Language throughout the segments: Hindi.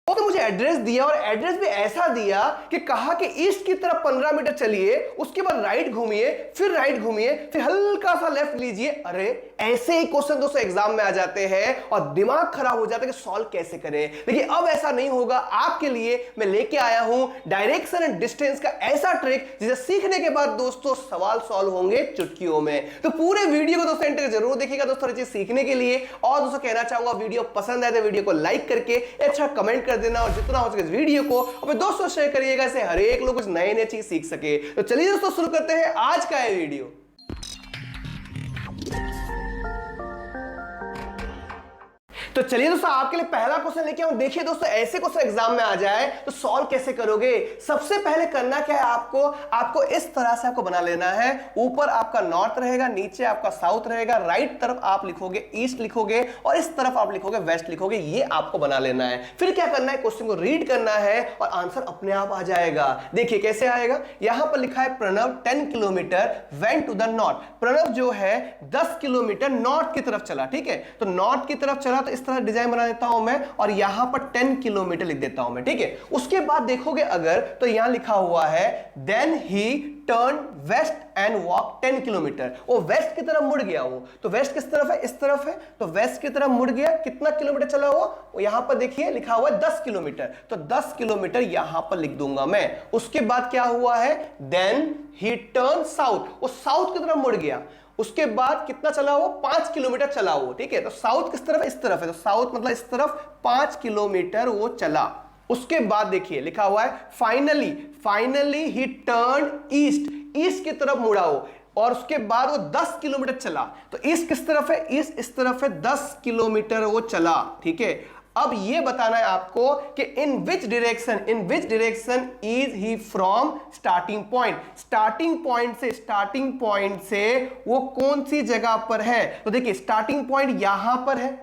तो मुझे एड्रेस दिया और एड्रेस भी ऐसा दिया कि कहा कि ईस्ट की तरफ 15 मीटर चलिए, उसके बाद राइट घूमिए, फिर राइट घूमिए, फिर हल्का सा लेफ्ट लीजिए। अरे ऐसे ही क्वेश्चन दोस्तों एग्जाम में आ जाते हैं और दिमाग खराब हो जाता है कि सॉल्व कैसे करें। लेकिन अब ऐसा नहीं होगा, आपके लिए मैं लेके आया हूं डायरेक्शन एंड डिस्टेंस का ऐसा ट्रिक जिसे सीखने के बाद दोस्तों सवाल सॉल्व होंगे चुटकियों में। तो पूरे वीडियो को दोस्तों एंड तक जरूर देखिएगा दोस्तों चीज सीखने के लिए। और दोस्तों कहना चाहूंगा वीडियो पसंद आए तो वीडियो को लाइक करके अच्छा कमेंट कर देना और जितना हो सके इस वीडियो को अपने दोस्तों शेयर करिएगा, इससे हर एक लोग कुछ नए नए चीज सीख सके। तो चलिए दोस्तों शुरू करते हैं आज का ये वीडियो। तो चलिए दोस्तों आपके लिए पहला क्वेश्चन लेके आऊं। देखिए दोस्तों ऐसे क्वेश्चन एग्जाम में आ जाए तो सॉल्व कैसे करोगे। सबसे पहले करना क्या है, आपको इस तरह से आपको बना लेना है। ऊपर आपका नॉर्थ रहेगा, नीचे आपका साउथ रहेगा, राइट तरफ आप लिखोगे ईस्ट लिखोगे और इस तरफ आप लिखोगे वेस्ट लिखोगे। ये आपको बना लेना है। फिर क्या करना है, क्वेश्चन को रीड करना है और आंसर अपने आप आ जाएगा। देखिए कैसे आएगा, यहां पर लिखा है Pranav 10 kilometre went to the north. Pranav जो है 10 किलोमीटर नॉर्थ की तरफ चला। ठीक है, तो नॉर्थ की तरफ चला तो इस तरह डिजाइन बना देता हूं मैं और यहां पर 10 किलोमीटर लिख देता हूं मैं। ठीक है, उसके बाद देखोगे अगर तो यहां लिखा हुआ है then he turn west and walk 10 kilometre. वो वेस्ट की तरफ मुड़ गया। वो तो वेस्ट किस तरफ है, इस तरफ है, तो वेस्ट की तरफ मुड़ गया। कितना किलोमीटर चला वो यहां पर देखिए लिखा हुआ है 10 किलोमीटर, तो 10 किलोमीटर यहां पर लिख दूंगा मैं। उसके बाद क्या हुआ है, देन ही टर्न साउथ, वो साउथ की तरफ मुड़ गया। उसके बाद कितना चला वो, 5 किलोमीटर चला वो। ठीक है, तो साउथ किस तरफ, इस तरफ है, तो साउथ मतलब इस तरफ 5 किलोमीटर वो चला। उसके बाद देखिए लिखा हुआ है finally he turn east, east की तरफ मुड़ा वो और उसके बाद वो 10 किलोमीटर चला। तो ईस्ट किस तरफ है, ईस्ट इस तरफ है, 10 किलोमीटर वो चला। ठीक है, अब ये बताना है आपको कि in which direction is he from starting point से वो कौन सी जगह पर है। तो देखिए स्टार्टिंग पॉइंट यहां पर है,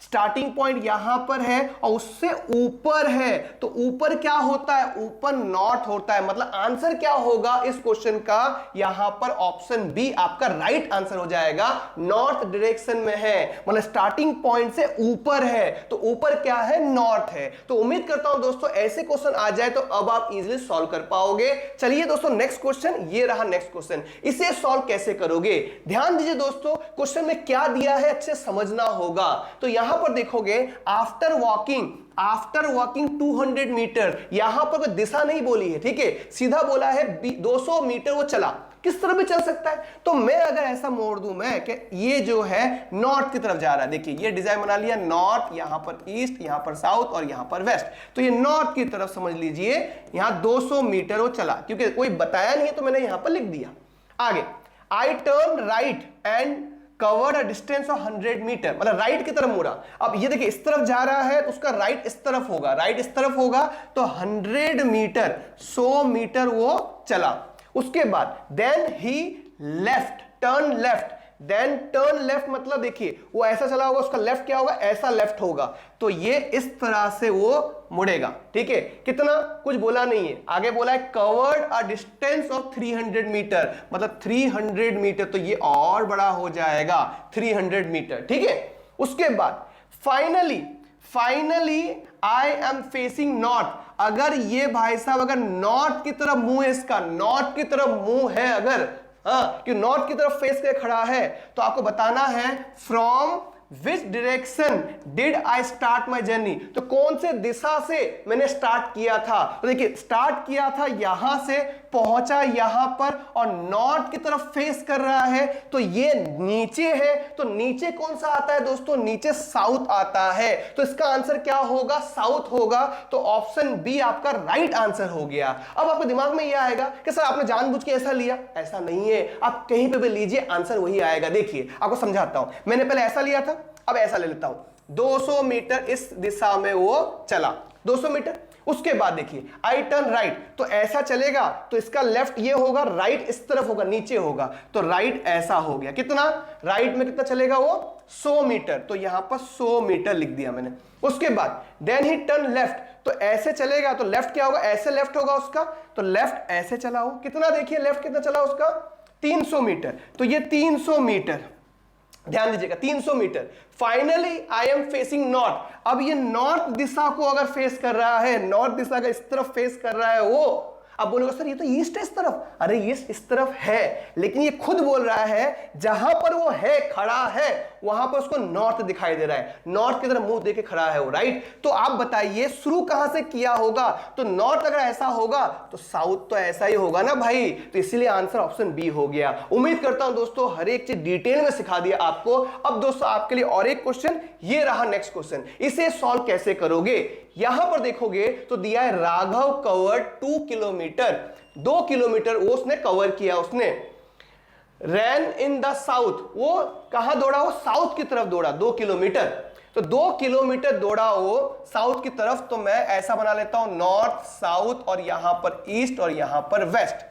स्टार्टिंग पॉइंट यहां पर है और उससे ऊपर है। तो ऊपर क्या होता है, ऊपर नॉर्थ होता है। मतलब आंसर क्या होगा इस क्वेश्चन का, यहां पर ऑप्शन बी आपका राइट आंसर हो जाएगा। नॉर्थ डायरेक्शन में है, मतलब स्टार्टिंग पॉइंट से ऊपर है, तो ऊपर क्या है, नॉर्थ है। तो उम्मीद करता हूं दोस्तों ऐसे क्वेश्चन आ जाए तो अब आप इजीली सॉल्व कर पाओगे। चलिए दोस्तों नेक्स्ट क्वेश्चन, ये रहा नेक्स्ट क्वेश्चन। इसे सॉल्व कैसे करोगे, ध्यान दीजिए दोस्तों, क्वेश्चन में क्या दिया है अच्छे समझना होगा। तो यहां पर देखोगे आफ्टर वॉकिंग 200 मीटर, यहां पर कोई दिशा नहीं बोली है। ठीक है, सीधा बोला है 200 मीटर वो चला। किस तरह भी चल सकता है, तो मैं अगर ऐसा मोड़ दूं मैं कि ये जो है नॉर्थ की तरफ जा रहा है। देखिए ये डिजाइन बना लिया, नॉर्थ, यहां पर ईस्ट, यहां पर साउथ और यहां पर वेस्ट। तो ये नॉर्थ की तरफ समझ लीजिए, यहां 200 मीटर वो चला, क्योंकि कोई बताया नहीं है तो मैंने यहां पर लिख दिया। आगे I turn right and cover a distance of 100 metre, मतलब राइट की तरफ मुड़ा। अब ये देखिए इस तरफ जा रहा है तो उसका राइट इस तरफ होगा, राइट इस तरफ होगा, तो 100 मीटर 100 मीटर वो चला। उसके बाद देन ही टर्न लेफ्ट मतलब देखिए वो ऐसा चला होगा, उसका लेफ्ट क्या होगा, ऐसा लेफ्ट होगा, तो ये इस तरह से वो मुड़ेगा। ठीक है, कितना कुछ बोला नहीं है, आगे बोला है covered a distance of 300 metre, मतलब 300 मीटर, तो ये और बड़ा हो जाएगा 300 मीटर। ठीक है, उसके बाद finally I am facing north. अगर ये भाई साहब अगर नॉर्थ की तरफ मुंह है, इसका नॉर्थ की तरफ मुंह है अगर, कि नॉर्थ की तरफ फेस करके खड़ा है, तो आपको बताना है from which direction did I start my journey, तो कौन से दिशा से मैंने स्टार्ट किया था। तो देखिए स्टार्ट किया था यहां से, पहुंचा यहां पर और नॉर्थ की तरफ फेस कर रहा है, तो ये नीचे है। तो नीचे कौन सा आता है दोस्तों, नीचे साउथ आता है, तो इसका आंसर क्या होगा, साउथ होगा। तो ऑप्शन बी आपका राइट आंसर हो गया। अब आपके दिमाग में यह आएगा कि सर आपने जानबूझ के ऐसा लिया, ऐसा नहीं है, आप कहीं पे भी लीजिए आंसर वही आएगा। देखिए आपको समझाता हूं, मैंने पहले ऐसा लिया था, अब ऐसा ले लेता हूं। 200 मीटर इस दिशा में वो चला, 200 मीटर। उसके बाद देखिए आई टर्न राइट, तो ऐसा चलेगा, तो इसका लेफ्ट ये होगा, राइट इस तरफ होगा, नीचे होगा, तो राइट ऐसा हो गया। कितना राइट में कितना चलेगा वो, 100 मीटर, तो यहां पर 100 मीटर लिख दिया मैंने। उसके बाद देन ही टर्न लेफ्ट, तो ऐसे चलेगा, तो लेफ्ट क्या होगा, ऐसे लेफ्ट होगा उसका, तो लेफ्ट ऐसे चला हो। कितना देखिए लेफ्ट कितना चला उसका, 300 मीटर, तो ये 300 मीटर ध्यान दीजिएगा 300 metre. Finally I am facing north. अब ये नॉर्थ दिशा को अगर फेस कर रहा है, नॉर्थ दिशा का इस तरफ फेस कर रहा है वो, अब बोलोगे सर ये तो ईस्ट है इस तरफ। अरे ईस्ट इस तरफ है, लेकिन ये खुद बोल रहा है जहां पर वो है खड़ा है वहां पर उसको नॉर्थ दिखाई दे रहा है, नॉर्थ की तरफ मुंह देके खड़ा है वो, राइट। तो आप बताइए शुरू कहां से किया होगा? तो नॉर्थ अगर ऐसा होगा तो साउथ तो ऐसा ही होगा ना भाई, तो इसीलिए आंसर ऑप्शन बी हो गया। उम्मीद करता हूं दोस्तों हर एक चीज डिटेल में सिखा दिया आपको। अब दोस्तों आपके लिए और एक क्वेश्चन, ये रहा नेक्स्ट क्वेश्चन। इसे सॉल्व कैसे करोगे? यहां पर देखोगे तो दिया है राघव कवर 2 किलोमीटर, 2 किलोमीटर वो उसने कवर किया। उसने रैन इन द साउथ, वो कहां दौड़ा? वो साउथ की तरफ दौड़ा 2 किलोमीटर। तो 2 किलोमीटर दौड़ा वो साउथ की तरफ। तो मैं ऐसा बना लेता हूं नॉर्थ साउथ और यहां पर ईस्ट और यहां पर वेस्ट।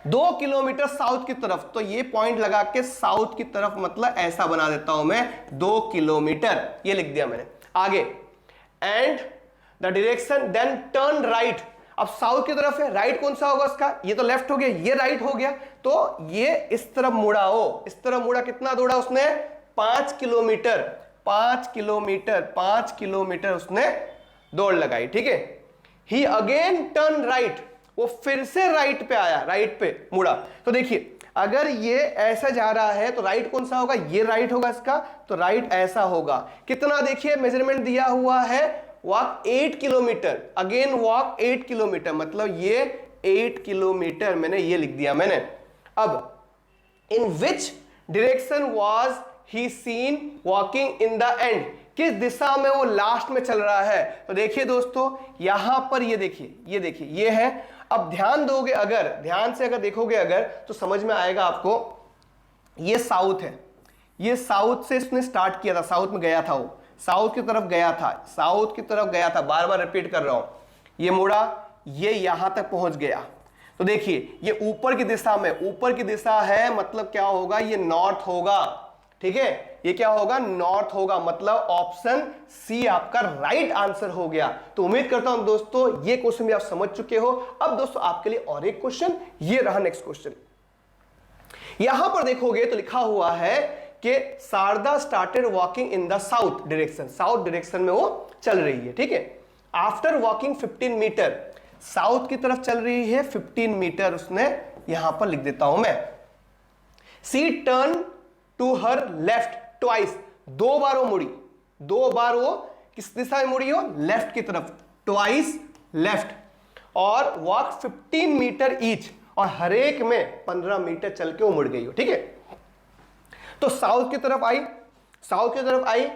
2 किलोमीटर साउथ की तरफ, तो ये पॉइंट लगा के साउथ की तरफ मतलब ऐसा बना देता हूं मैं 2 किलोमीटर, ये लिख दिया मैंने। आगे and the direction then turn right. अब साउथ की तरफ है, राइट कौन सा होगा उसका? ये तो लेफ्ट हो गया, ये राइट हो गया। तो ये इस तरफ मुड़ा हो, इस तरफ मुड़ा। कितना दौड़ा उसने? 5 किलोमीटर, 5 किलोमीटर, 5 किलोमीटर उसने दौड़ लगाई, ठीक है। ही अगेन टर्न राइट, वो फिर से राइट पे आया, राइट पे मुड़ा। तो देखिए अगर ये ऐसा जा रहा है तो राइट कौन सा होगा? ये राइट होगा इसका, तो राइट ऐसा होगा। कितना देखिए मेजरमेंट दिया हुआ है, walk 8 kilometre, again walk 8 kilometre, मतलब ये 8 किलोमीटर मैंने ये लिख दिया मैंने। अब in which direction was he seen walking in the end, किस दिशा में वो लास्ट में चल रहा है? तो देखिए दोस्तों यहां पर ये देखिए, ये देखिए ये है। अब ध्यान दोगे, अगर ध्यान से अगर देखोगे अगर, तो समझ में आएगा आपको। ये साउथ है, ये साउथ से इसने स्टार्ट किया था, साउथ में गया था वो, साउथ की तरफ गया था, साउथ की तरफ गया था, बार बार रिपीट कर रहा हूं। ये मुड़ा, ये यहां तक पहुंच गया। तो देखिए ये ऊपर की दिशा में, ऊपर की दिशा है मतलब क्या होगा? ये नॉर्थ होगा, ठीक है। ये क्या होगा? नॉर्थ होगा, मतलब ऑप्शन सी आपका राइट आंसर हो गया। तो उम्मीद करता हूं दोस्तों ये क्वेश्चन भी आप समझ चुके हो। अब दोस्तों आपके लिए और एक क्वेश्चन, ये रहा नेक्स्ट क्वेश्चन। यहां पर देखोगे तो लिखा हुआ है कि Sharda started walking in the south direction, south direction में वो चल रही है, ठीक है। आफ्टर वॉकिंग 15 मीटर, साउथ की तरफ चल रही है 15 मीटर, उसने यहां पर लिख देता हूं मैं। She turn to her left twice, 2 बार वो मुड़ी, 2 बार वो किस दिशा में मुड़ी हो? लेफ्ट की तरफ, ट्वाइस लेफ्ट, और वॉक 15 मीटर ईच, और हर एक में 15 मीटर चल के वो मुड़ गई हो, ठीक है। तो साउथ की तरफ आई, साउथ की तरफ आई,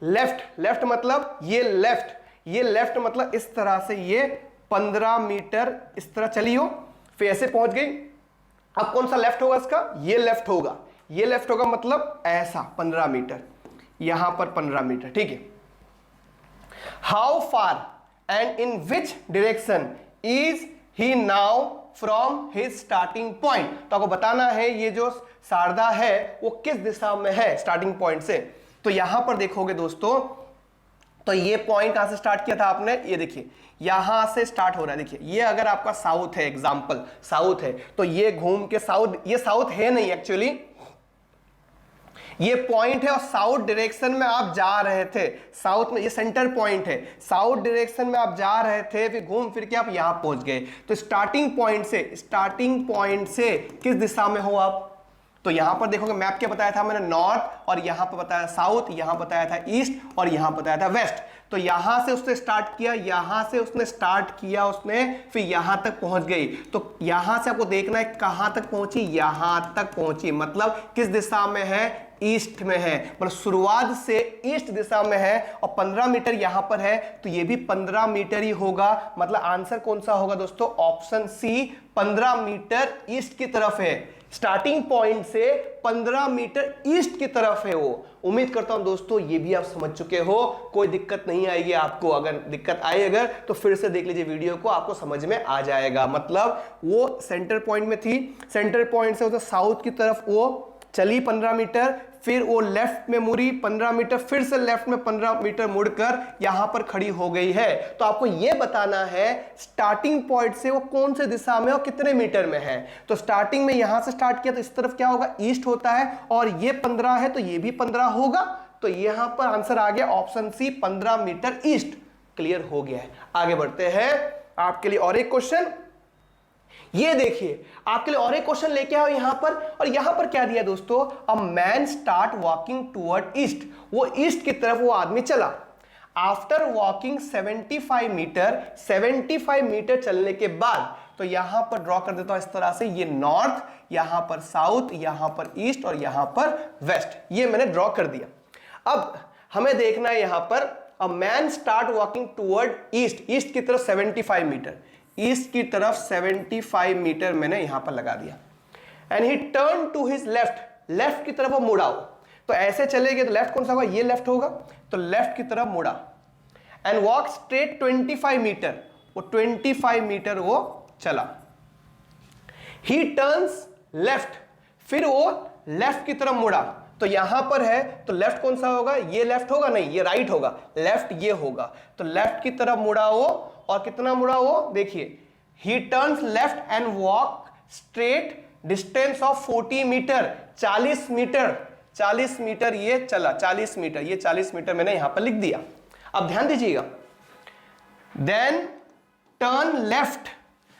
लेफ्ट, लेफ्ट मतलब ये लेफ्ट, ये लेफ्ट मतलब इस तरह से ये 15 मीटर इस तरह चली हो, फिर ऐसे पहुंच गई। अब कौन सा लेफ्ट होगा इसका? ये लेफ्ट होगा, ये लेफ्ट होगा मतलब ऐसा 15 मीटर, यहां पर 15 मीटर, ठीक है। How far and in which direction is he now from his starting point? तो आपको बताना है ये जो शारदा है वो किस दिशा में है स्टार्टिंग पॉइंट से। तो यहां पर देखोगे दोस्तों, तो ये पॉइंट कहां से स्टार्ट किया था आपने? ये देखिए यहां से स्टार्ट हो रहा है। देखिए ये अगर आपका साउथ है, एग्जांपल साउथ है, तो ये घूम के साउथ, ये साउथ है नहीं एक्चुअली, ये पॉइंट है और साउथ डायरेक्शन में आप जा रहे थे, साउथ में ये सेंटर पॉइंट है, साउथ डायरेक्शन में आप जा रहे थे, फिर घूम फिर के आप यहां पहुंच गए। तो स्टार्टिंग पॉइंट से किस दिशा में हो आप? तो यहां पर देखोगे मैप क्या बताया था मैंने? नॉर्थ, और यहां पर बताया साउथ, यहां बताया था ईस्ट, और यहां बताया था वेस्ट। तो यहां से उसने स्टार्ट किया, यहां से उसने स्टार्ट किया उसने, फिर यहां तक पहुंच गई। तो यहां से आपको देखना है कहां तक पहुंची, यहां तक पहुंची, मतलब किस दिशा में है? ईस्ट में है, मतलब शुरुआत से ईस्ट दिशा में है, और 15 मीटर यहां पर है, तो ये भी 15 मीटर ही होगा। मतलब आंसर कौन सा होगा दोस्तों? ऑप्शन सी, 15 मीटर ईस्ट की तरफ है। स्टार्टिंग पॉइंट से 15 मीटर ईस्ट की तरफ है वो। उम्मीद करता हूं दोस्तों ये भी आप समझ चुके हो, कोई दिक्कत नहीं आएगी आपको। अगर दिक्कत आई अगर तो फिर से देख लीजिए वीडियो को, आपको समझ में आ जाएगा। मतलब वो सेंटर पॉइंट में थी, सेंटर पॉइंट से उधर साउथ की तरफ वो चली 15 मीटर, फिर वो लेफ्ट में मुड़ी 15 मीटर, फिर से लेफ्ट में 15 मीटर मुड़कर यहां पर खड़ी हो गई है। तो आपको यह बताना है स्टार्टिंग पॉइंट से वो कौन से दिशा में और कितने मीटर में है। तो स्टार्टिंग में यहां से स्टार्ट किया तो इस तरफ क्या होगा, ईस्ट होता है, और ये 15 है तो ये भी 15 होगा। तो यहां पर आंसर आ गया option C, 15 metre east. Clear हो गया है। आगे बढ़ते हैं, आपके लिए और एक क्वेश्चन। ये देखिए आपके लिए और एक क्वेश्चन लेके आओ यहां पर, और यहां पर क्या दिया दोस्तों, a man start walking toward east. वो ईस्ट की तरफ वो आदमी चला। आफ्टर वॉकिंग 75 मीटर, 75 मीटर चलने के बाद, तो यहां पर ड्रॉ कर देता हूं इस तरह से, ये नॉर्थ, यहां पर साउथ, यहां पर ईस्ट और यहां पर वेस्ट, ये मैंने ड्रॉ कर दिया। अब हमें देखना है यहां पर, a man start walking toward east, east की तरफ 75 मीटर, ईस्ट की तरफ 75 मीटर मैंने यहां पर लगा दिया। And he turn to his left, left की तरफ वो मुड़ा। तो ऐसे चलेंगे तो लेफ्ट कौन सा होगा, ये लेफ्ट होगा, तो लेफ्ट की तरफ मुड़ा। एंड वॉक स्ट्रेट 25 मीटर, वो 25 मीटर वो चला। ही टर्न्स लेफ्ट, फिर वो लेफ्ट की तरफ मुड़ा। तो यहां पर है तो लेफ्ट कौन सा होगा, ये लेफ्ट होगा, नहीं ये राइट होगा, लेफ्ट ये होगा। तो लेफ्ट की तरफ मुड़ा वो, और कितना मुड़ा वो, देखिए he turns left and walk straight distance of 40 metre, 40 metre, 40 metre ये चला, 40 मीटर, ये 40 मीटर मैंने यहां पर लिख दिया। अब ध्यान दीजिएगा, then turn left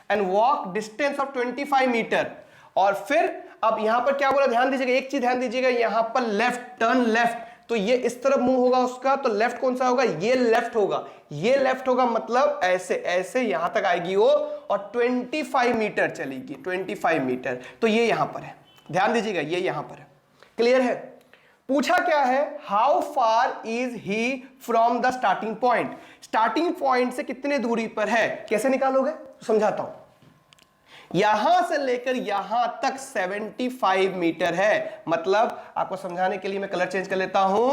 and walk distance of 25 metre, और फिर अब यहां पर क्या बोला, ध्यान दीजिएगा, एक चीज ध्यान दीजिएगा, यहां पर लेफ्ट, टर्न लेफ्ट, तो ये इस तरफ मुंह होगा उसका, तो लेफ्ट कौन सा होगा, ये लेफ्ट होगा, ये लेफ्ट होगा, मतलब ऐसे ऐसे यहां तक आएगी वो, और 25 मीटर चलेगी, 25 मीटर। तो ये यहां पर है, ध्यान दीजिएगा, ये यहां पर है। क्लियर है। पूछा क्या है, how far is he from the starting point, starting point से कितने दूरी पर है, कैसे निकालोगे, तो समझाता हूं। यहां से लेकर यहां तक 75 मीटर है, मतलब आपको समझाने के लिए मैं कलर चेंज कर लेता हूं,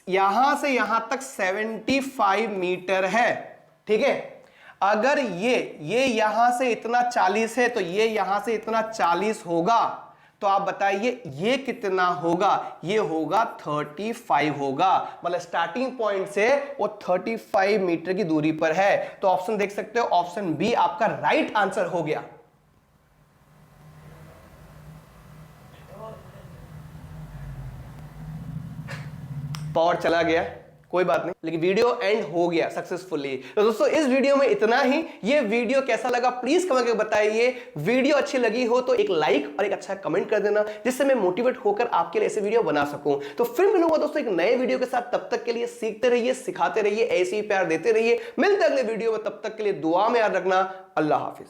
यहां से यहां तक 75 मीटर है, ठीक है। अगर ये यहां से इतना 40 है, तो ये यहां से इतना 40 होगा, तो आप बताइए ये कितना होगा, ये होगा 35 होगा, मतलब स्टार्टिंग पॉइंट से वो 35 मीटर की दूरी पर है। तो ऑप्शन देख सकते हो, ऑप्शन बी आपका राइट आंसर हो गया। पावर चला गया, कोई बात नहीं, लेकिन वीडियो एंड हो गया सक्सेसफुली। तो दोस्तों इस वीडियो में इतना ही। ये वीडियो कैसा लगा प्लीज कमेंट करके बताइए। वीडियो अच्छी लगी हो तो एक लाइक और एक अच्छा कमेंट कर देना, जिससे मैं मोटिवेट होकर आपके लिए ऐसे वीडियो बना सकूं। तो फिर मिलूंगा दोस्तों एक नए वीडियो के साथ, तब तक के लिए सीखते रहिए, सिखाते रहिए, ऐसे ही प्यार देते रहिए। मिलते अगले वीडियो में, तब तक के लिए दुआ में याद रखना। अल्लाह हाफिज।